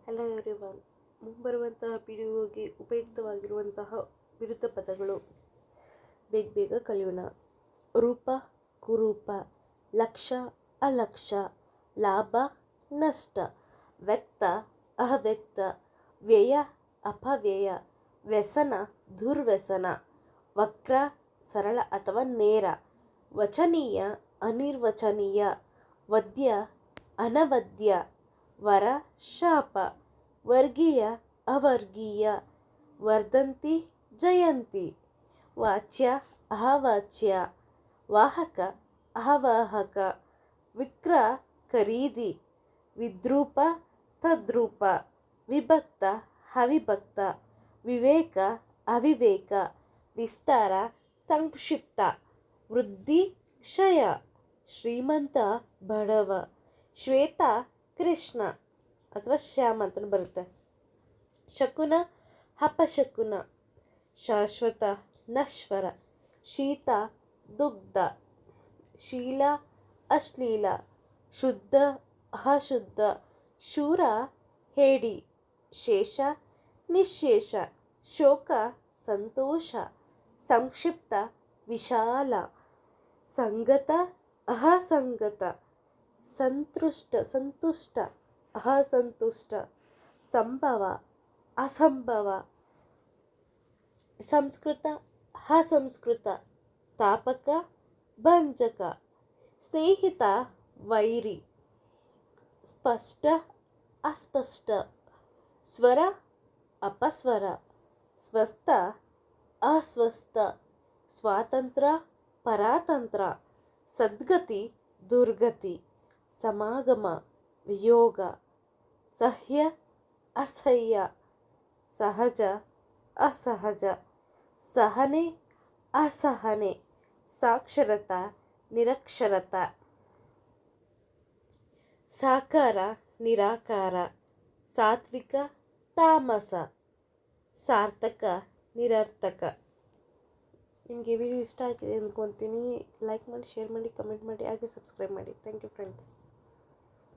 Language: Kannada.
Hello everyone. ಮುಂಬರುವಂತಹ ಪಿಡಿಒಗೆ ಉಪಯುಕ್ತವಾಗಿರುವಂತಹ ವಿರುದ್ಧ ಪದಗಳು ಬೇಗ ಕಲಿಯೋಣ. ರೂಪ ಕುರೂಪ, ಲಕ್ಷ್ಯ ಅಲಕ್ಷ್ಯ, ಲಾಭ ನಷ್ಟ, ವ್ಯಕ್ತ ಅವ್ಯಕ್ತ, ವ್ಯಯ ಅಪವ್ಯಯ, ವ್ಯಸನ ದುರ್ವ್ಯಸನ, ವಕ್ರ ಸರಳ ಅಥವಾ ನೇರ, ವಚನೀಯ ಅನಿರ್ವಚನೀಯ, ವದ್ಯ ಅನವದ್ಯ, ವರ ಶಾಪ, ವರ್ಗೀಯ ಅವರ್ಗೀಯ, ವರ್ಧಂತಿ ಜಯಂತಿ, ವಾಚ್ಯ ಅವಾಚ್ಯ, ವಾಹಕ ಅವಾಹಕ, ವಿಕ್ರಯ ಖರೀದಿ, ವಿದ್ರೂಪ ತದ್ರೂಪ, ವಿಭಕ್ತ ಅವಿಭಕ್ತ, ವಿವೇಕ ಅವಿವೇಕ, ವಿಸ್ತಾರ ಸಂಕ್ಷಿಪ್ತ, ವೃದ್ಧಿ ಕ್ಷಯ, ಶ್ರೀಮಂತ ಬಡವ, ಶ್ವೇತ ಕೃಷ್ಣ ಅಥವಾ ಶ್ಯಾಮ ಅಂತ ಬರುತ್ತೆ, ಶಕುನ ಅಪಶಕುನ, ಶಾಶ್ವತ ನಶ್ವರ, ಶೀತ ದುಗ್ಧ, ಶೀಲ ಅಶ್ಲೀಲ, ಶುದ್ಧ ಅಶುದ್ಧ, ಶೂರ ಹೇಡಿ, ಶೇಷ ನಿಶ್ಶೇಷ, ಶೋಕ ಸಂತೋಷ, ಸಂಕ್ಷಿಪ್ತ ವಿಶಾಲ, ಸಂಗತ ಅಸಂಗತ, ಸಂತುಷ್ಟ ಅಸಂತುಷ್ಟ, ಸಂಭವ ಅಸಂಭವ, ಸಂಸ್ಕೃತ ಅಸಂಸ್ಕೃತ, ಸ್ಥಾಪಕ ಭಂಜಕ, ಸ್ನೇಹಿತ ವೈರಿ, ಸ್ಪಷ್ಟ ಅಸ್ಪಷ್ಟ, ಸ್ವರ ಅಪಸ್ವರ, ಸ್ವಸ್ಥ ಅಸ್ವಸ್ಥ, ಸ್ವಾತಂತ್ರ್ಯ ಪರತಂತ್ರ, ಸದ್ಗತಿ ದುರ್ಗತಿ, ಸಮಾಗಮ ವಿಯೋಗ, ಸಹ್ಯ ಅಸಹ್ಯ, ಸಹಜ ಅಸಹಜ, ಸಹನೆ ಅಸಹನೆ, ಸಾಕ್ಷರತ ನಿರಕ್ಷರತ, ಸಾಕಾರ ನಿರಾಕಾರ, ಸಾತ್ವಿಕ ತಾಮಸ, ಸಾರ್ಥಕ ನಿರರ್ಥಕ. ನಿಮಗೆ ವಿಡಿಯೋ ಇಷ್ಟ ಆಗಿದೆ ಅಂದ್ಕೊತೀನಿ. ಲೈಕ್ ಮಾಡಿ, ಶೇರ್ ಮಾಡಿ, ಕಮೆಂಟ್ ಮಾಡಿ, ಹಾಗೆ ಸಬ್ಸ್ಕ್ರೈಬ್ ಮಾಡಿ. Thank you friends.